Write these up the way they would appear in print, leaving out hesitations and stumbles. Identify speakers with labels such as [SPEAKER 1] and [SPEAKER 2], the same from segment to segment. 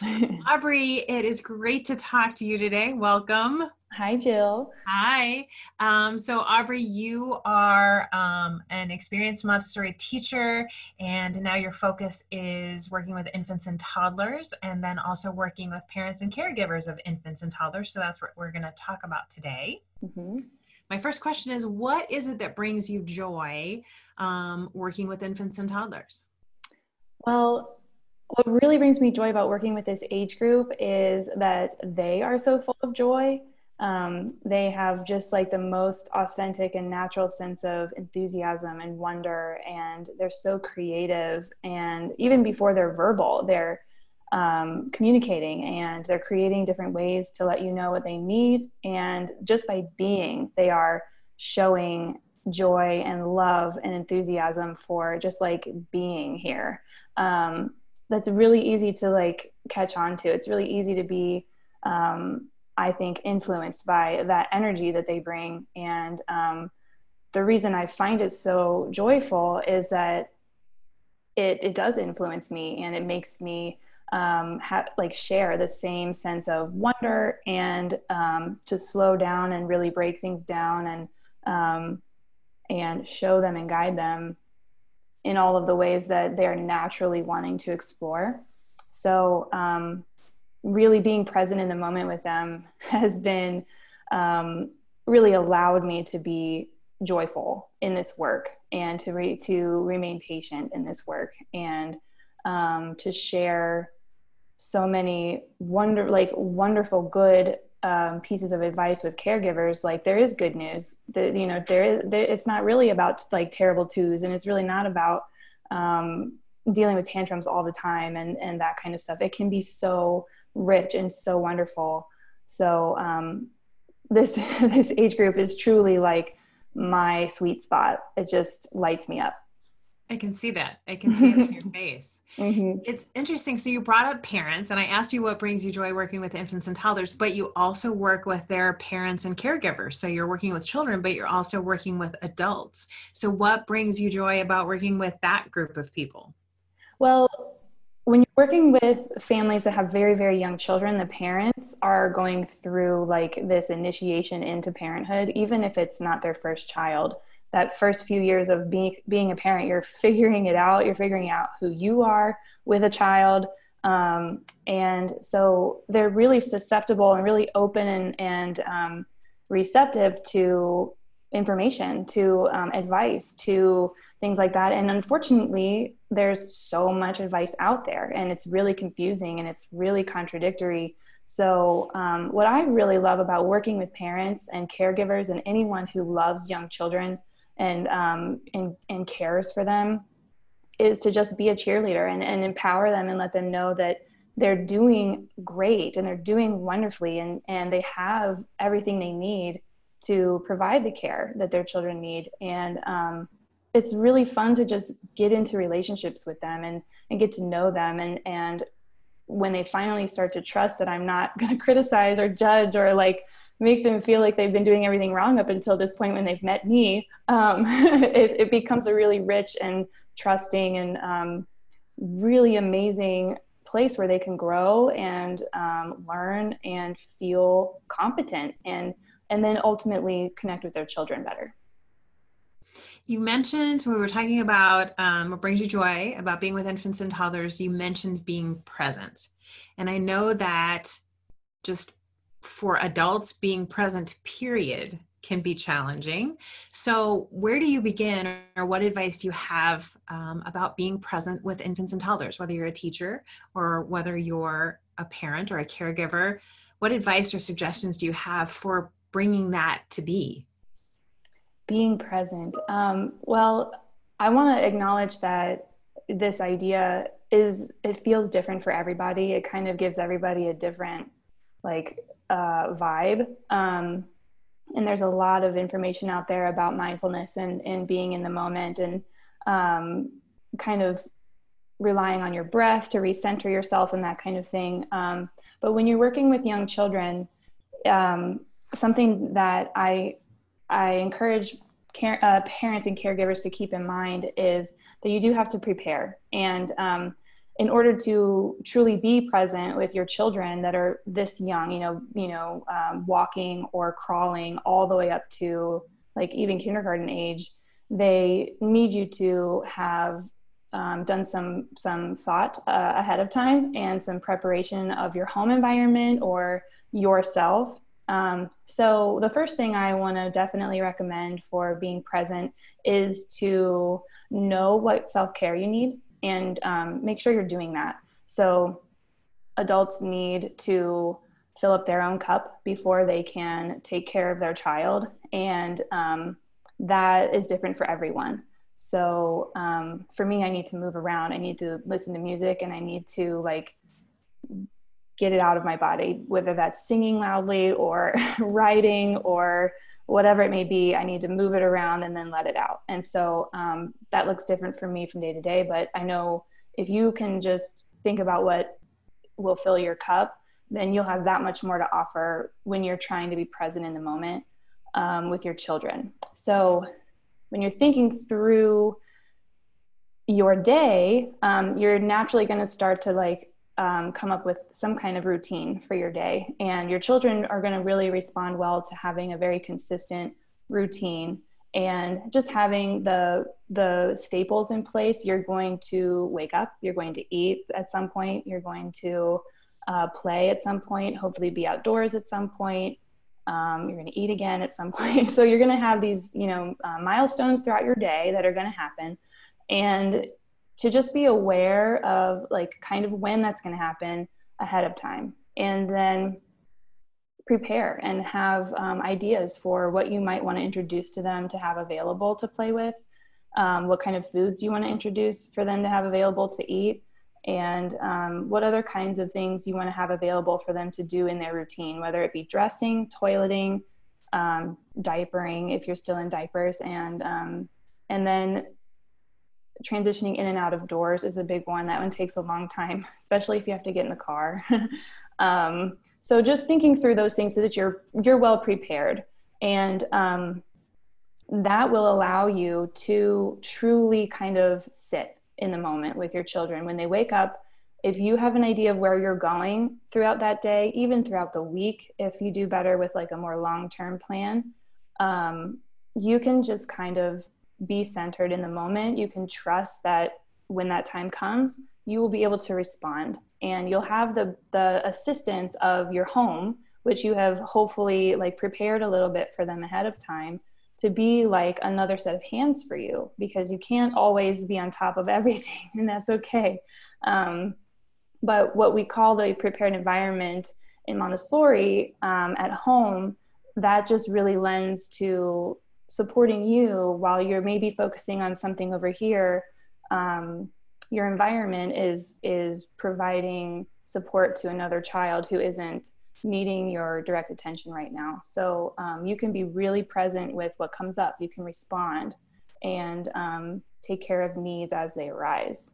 [SPEAKER 1] Aubrey, it is great to talk to you today. Welcome.
[SPEAKER 2] Hi, Jill.
[SPEAKER 1] Hi. So Aubrey, you are an experienced Montessori teacher, and now your focus is working with infants and toddlers, and then also working with parents and caregivers of infants and toddlers. So that's what we're going to talk about today.
[SPEAKER 2] hmm
[SPEAKER 1] My first question is, what is it that brings you joy working with infants and toddlers?
[SPEAKER 2] Well, what really brings me joy about working with this age group is that they are so full of joy. They have just like the most authentic and natural sense of enthusiasm and wonder, and they're so creative. And even before they're verbal, they're communicating and they're creating different ways to let you know what they need. And just by being, they are showing joy and love and enthusiasm for just like being here. That's really easy to like catch on to. It's really easy to be, I think, influenced by that energy that they bring. And the reason I find it so joyful is that it does influence me, and it makes me like share the same sense of wonder, and to slow down and really break things down, and show them and guide them in all of the ways that they're naturally wanting to explore. So, really being present in the moment with them has been really allowed me to be joyful in this work, and to remain patient in this work, and to share so many wonderful good pieces of advice with caregivers. Like, there is good news that, it's not really about like terrible twos, and it's really not about dealing with tantrums all the time, and that kind of stuff. It can be so rich and so wonderful. So this this age group is truly like my sweet spot. It just lights me up.
[SPEAKER 1] I can see that. I can see it on your face.
[SPEAKER 2] hmm
[SPEAKER 1] It's interesting. So you brought up parents, and I asked you what brings you joy working with infants and toddlers, but you also work with their parents and caregivers. So you're working with children, but you're also working with adults. So what brings you joy about working with that group of people?
[SPEAKER 2] Well, when you're working with families that have very, very young children, the parents are going through like this initiation into parenthood, even if it's not their first child. That first few years of being a parent, you're figuring it out. You're figuring out who you are with a child. And so they're really susceptible and really open, and receptive to information, to advice, to things like that. And unfortunately, there's so much advice out there, and it's really confusing and it's really contradictory. So, what I really love about working with parents and caregivers and anyone who loves young children, and cares for them, is to just be a cheerleader, and empower them, and let them know that they're doing great and they're doing wonderfully, and they have everything they need to provide the care that their children need. And it's really fun to just get into relationships with them, and get to know them. And when they finally start to trust that I'm not going to criticize or judge or like make them feel like they've been doing everything wrong up until this point when they've met me, it becomes a really rich and trusting and really amazing place where they can grow and learn and feel competent, and then ultimately connect with their children better.
[SPEAKER 1] You mentioned when we were talking about what brings you joy about being with infants and toddlers, you mentioned being present. And I know that just for adults, being present, period, can be challenging. So where do you begin, or what advice do you have about being present with infants and toddlers, whether you're a teacher or whether you're a parent or a caregiver? What advice or suggestions do you have for bringing that to be?
[SPEAKER 2] Being present. Well, I want to acknowledge that this idea it feels different for everybody. It kind of gives everybody a different like vibe. And there's a lot of information out there about mindfulness and being in the moment, and kind of relying on your breath to recenter yourself and that kind of thing. But when you're working with young children, um, something that I encourage parents and caregivers to keep in mind is that you do have to prepare. And in order to truly be present with your children that are this young, walking or crawling all the way up to like even kindergarten age, they need you to have done some thought ahead of time and some preparation of your home environment or yourself. So the first thing I want to definitely recommend for being present is to know what self-care you need and make sure you're doing that. So adults need to fill up their own cup before they can take care of their child, and that is different for everyone. So for me, I need to move around. I need to listen to music, and I need to like get it out of my body, whether that's singing loudly or writing or whatever it may be. I need to move it around and then let it out. And so that looks different for me from day to day. But I know if you can just think about what will fill your cup, then you'll have that much more to offer when you're trying to be present in the moment with your children. So when you're thinking through your day, you're naturally going to start to like come up with some kind of routine for your day. And your children are going to really respond well to having a very consistent routine and just having the staples in place. You're going to wake up, you're going to eat at some point, you're going to play at some point, hopefully be outdoors at some point. You're going to eat again at some point. So you're going to have these, milestones throughout your day that are going to happen. And to just be aware of like kind of when that's going to happen ahead of time, and then prepare and have ideas for what you might want to introduce to them to have available to play with, what kind of foods you want to introduce for them to have available to eat, and what other kinds of things you want to have available for them to do in their routine, whether it be dressing, toileting, diapering if you're still in diapers, and then transitioning in and out of doors is a big one. That one takes a long time, especially if you have to get in the car. So just thinking through those things so that you're well prepared, and that will allow you to truly kind of sit in the moment with your children. When they wake up, if you have an idea of where you're going throughout that day, even throughout the week, if you do better with like a more long-term plan, you can just kind of be centered in the moment. You can trust that when that time comes, you will be able to respond, and you'll have the assistance of your home, which you have hopefully like prepared a little bit for them ahead of time, to be like another set of hands for you, because you can't always be on top of everything, and that's okay. But what we call the prepared environment in Montessori at home, that just really lends to supporting you while you're maybe focusing on something over here. Your environment is providing support to another child who isn't needing your direct attention right now. So you can be really present with what comes up. You can respond and take care of needs as they arise.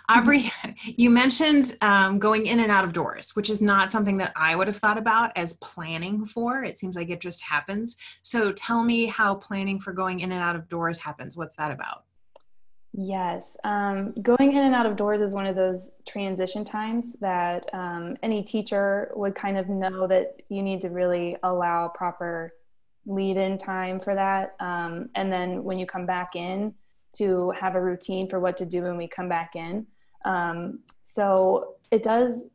[SPEAKER 1] Aubrey, you mentioned going in and out of doors, which is not something that I would have thought about as planning for. It seems like it just happens. So tell me how planning for going in and out of doors happens. What's that about?
[SPEAKER 2] Yes. Going in and out of doors is one of those transition times that any teacher would kind of know that you need to really allow proper lead-in time for that. And then when you come back in, to have a routine for what to do when we come back in. So it does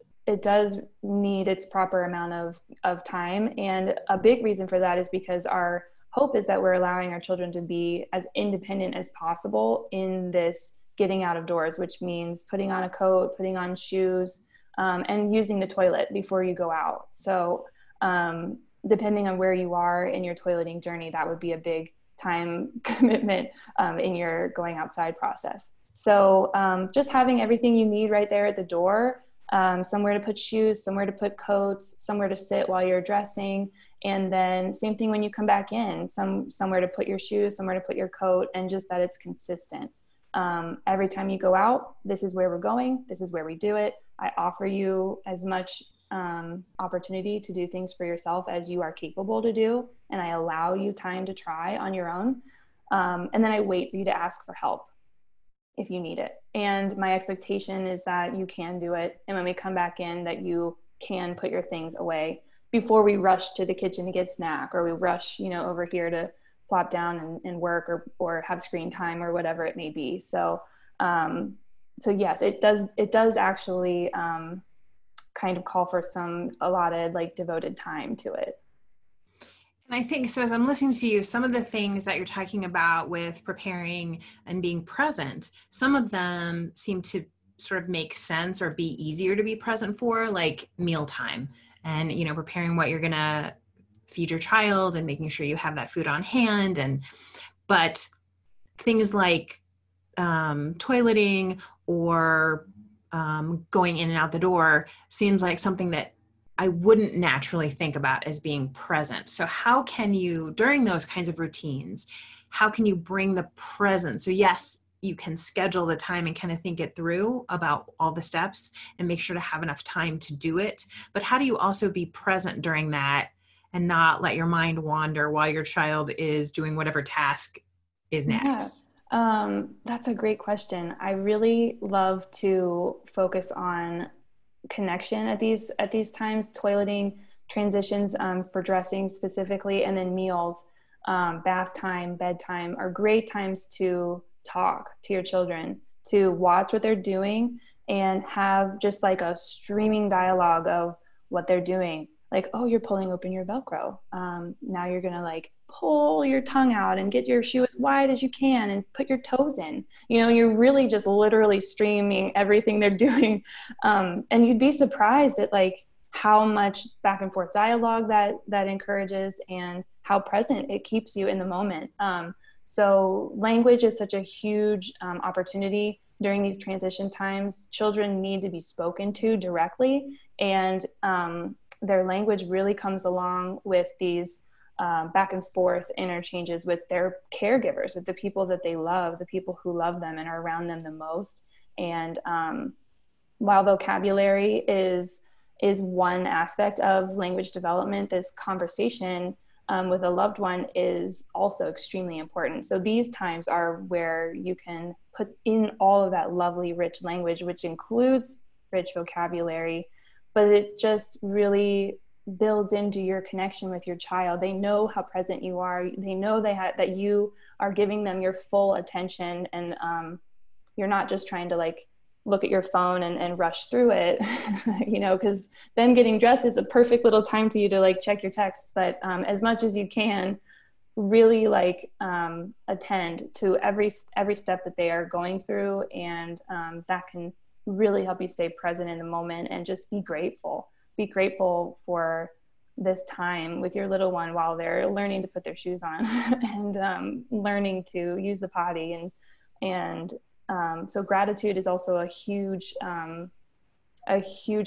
[SPEAKER 2] need its proper amount of time. And a big reason for that is because our hope is that we're allowing our children to be as independent as possible in this getting out of doors, which means putting on a coat, putting on shoes, and using the toilet before you go out. So depending on where you are in your toileting journey, that would be a big time commitment in your going outside process. So just having everything you need right there at the door, somewhere to put shoes, somewhere to put coats, somewhere to sit while you're dressing. And then same thing when you come back in, somewhere to put your shoes, somewhere to put your coat, and just that it's consistent. Every time you go out, this is where we're going, this is where we do it. I offer you as much opportunity to do things for yourself as you are capable to do, and I allow you time to try on your own, and then I wait for you to ask for help. if you need it. And my expectation is that you can do it. And when we come back in, that you can put your things away before we rush to the kitchen to get snack, or we rush, over here to plop down and work, or have screen time, or whatever it may be. So yes, it does actually kind of call for some allotted, like, devoted time to it.
[SPEAKER 1] And I think so, as I'm listening to you, some of the things that you're talking about with preparing and being present, some of them seem to sort of make sense or be easier to be present for, like mealtime and, preparing what you're going to feed your child and making sure you have that food on hand. But things like toileting or going in and out the door seems like something that I wouldn't naturally think about as being present. So how can you, during those kinds of routines, how can you bring the present? So yes, you can schedule the time and kind of think it through about all the steps and make sure to have enough time to do it. But how do you also be present during that and not let your mind wander while your child is doing whatever task is
[SPEAKER 2] Yeah,
[SPEAKER 1] next?
[SPEAKER 2] that's a great question. I really love to focus on connection at these times, toileting, transitions, for dressing specifically, and then meals, bath time, bedtime are great times to talk to your children, to watch what they're doing, and have just like a streaming dialogue of what they're doing. Like, oh, you're pulling open your Velcro. Now you're gonna, like, pull your tongue out and get your shoe as wide as you can and put your toes in. You're really just literally streaming everything they're doing. And you'd be surprised at, like, how much back and forth dialogue that encourages, and how present it keeps you in the moment. So language is such a huge opportunity during these transition times. Children need to be spoken to directly, and their language really comes along with these back and forth interchanges with their caregivers, with the people that they love, the people who love them and are around them the most. And while vocabulary is one aspect of language development, this conversation with a loved one is also extremely important. So these times are where you can put in all of that lovely, rich language, which includes rich vocabulary, but it just really builds into your connection with your child. They know how present you are. They know that you are giving them your full attention, and you're not just trying to, like, look at your phone and rush through it, because them getting dressed is a perfect little time for you to, like, check your texts. But as much as you can, really, like, attend to every step that they are going through, and that can really help you stay present in the moment and just be grateful. Be grateful for this time with your little one while they're learning to put their shoes on and learning to use the potty, and so gratitude is also a huge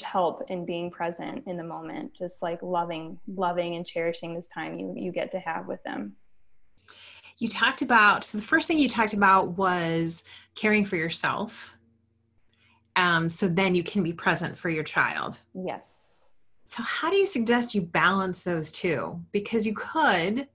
[SPEAKER 2] help in being present in the moment, just like loving and cherishing this time you get to have with them.
[SPEAKER 1] So the first thing you talked about was caring for yourself. So then you can be present for your child.
[SPEAKER 2] Yes.
[SPEAKER 1] So how do you suggest you balance those two? Because you could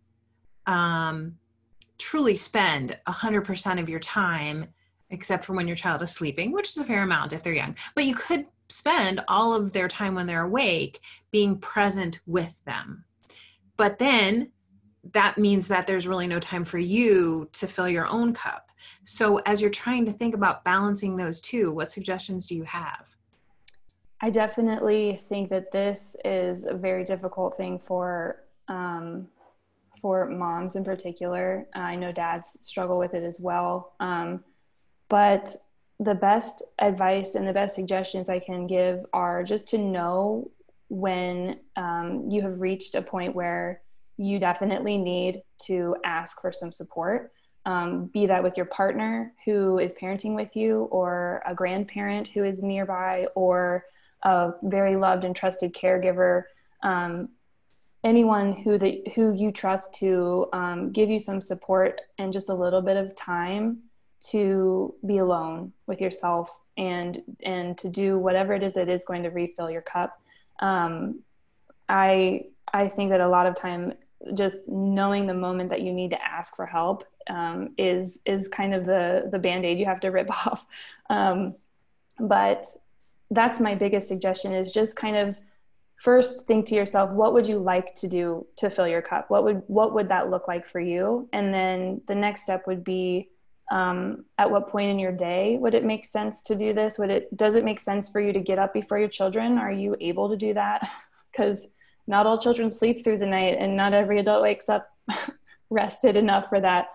[SPEAKER 1] truly spend 100% of your time, except for when your child is sleeping, which is a fair amount if they're young, but you could spend all of their time when they're awake being present with them. But then that means that there's really no time for you to fill your own cup. So as you're trying to think about balancing those two, what suggestions do you have?
[SPEAKER 2] I definitely think that this is a very difficult thing for moms in particular. I know dads struggle with it as well. But the best advice and the best suggestions I can give are just to know when you have reached a point where you definitely need to ask for some support. Be that with your partner who is parenting with you, or a grandparent who is nearby, or a very loved and trusted caregiver, anyone who you trust to give you some support and just a little bit of time to be alone with yourself, and to do whatever it is that is going to refill your cup. I think that a lot of time, just knowing the moment that you need to ask for help is kind of the Band-Aid you have to rip off. But that's my biggest suggestion, is just kind of first think to yourself, what would you like to do to fill your cup? What would that look like for you? And then the next step would be, at what point in your day would it make sense to do this? Does it make sense for you to get up before your children? Are you able to do that? Because not all children sleep through the night, and not every adult wakes up rested enough for that,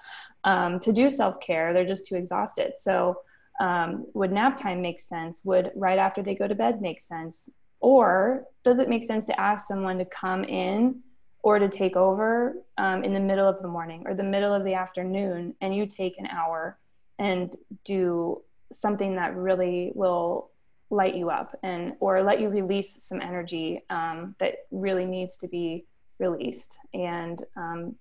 [SPEAKER 2] to do self-care. They're just too exhausted. So would nap time make sense? Would right after they go to bed make sense? Or does it make sense to ask someone to come in or to take over in the middle of the morning or the middle of the afternoon, and you take an hour and do something that really will light you up, or let you release some energy that really needs to be released? And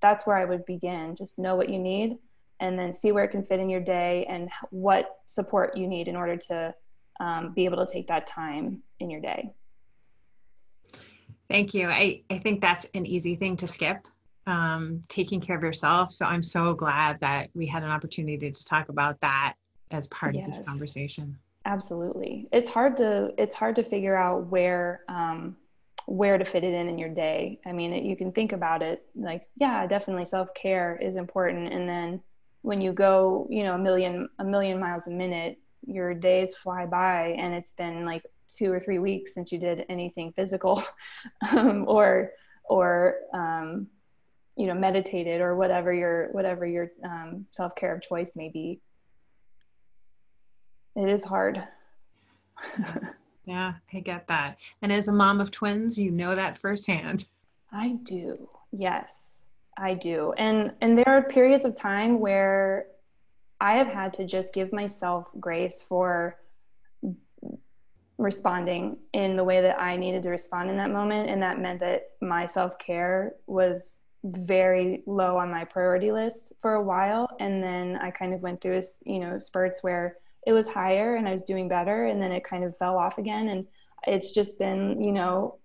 [SPEAKER 2] that's where I would begin. Just know what you need, and then see where it can fit in your day and what support you need in order to be able to take that time in your day.
[SPEAKER 1] Thank you. I think that's an easy thing to skip, taking care of yourself. So I'm so glad that we had an opportunity to talk about that as part of this conversation.
[SPEAKER 2] Absolutely. It's hard to figure out where to fit it in your day. I mean, you can think about it like, yeah, definitely self-care is important. And then when you go, a million miles a minute, your days fly by, and it's been like 2 or 3 weeks since you did anything physical, or meditated, or whatever your self-care of choice may be. It is hard.
[SPEAKER 1] Yeah, I get that. And as a mom of twins, you know that firsthand.
[SPEAKER 2] I do. Yes, I do. And there are periods of time where I have had to just give myself grace for responding in the way that I needed to respond in that moment. And that meant that my self-care was very low on my priority list for a while. And then I kind of went through, spurts where it was higher and I was doing better. And then it kind of fell off again. And it's just been,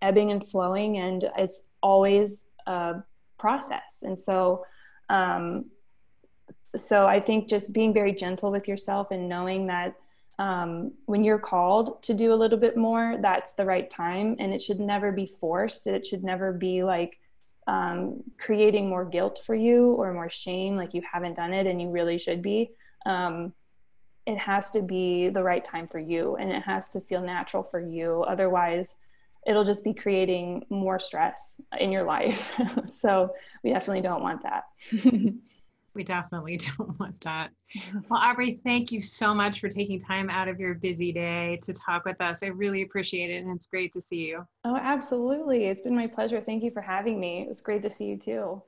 [SPEAKER 2] ebbing and flowing, and it's always a process. And so I think just being very gentle with yourself and knowing that when you're called to do a little bit more, that's the right time. And it should never be forced. It should never be like creating more guilt for you or more shame, like you haven't done it and you really should be. It has to be the right time for you, and it has to feel natural for you. Otherwise, it'll just be creating more stress in your life. So we definitely don't want that.
[SPEAKER 1] We definitely don't want that. Well, Aubrey, thank you so much for taking time out of your busy day to talk with us. I really appreciate it, and it's great to see you.
[SPEAKER 2] Oh, absolutely. It's been my pleasure. Thank you for having me. It was great to see you too.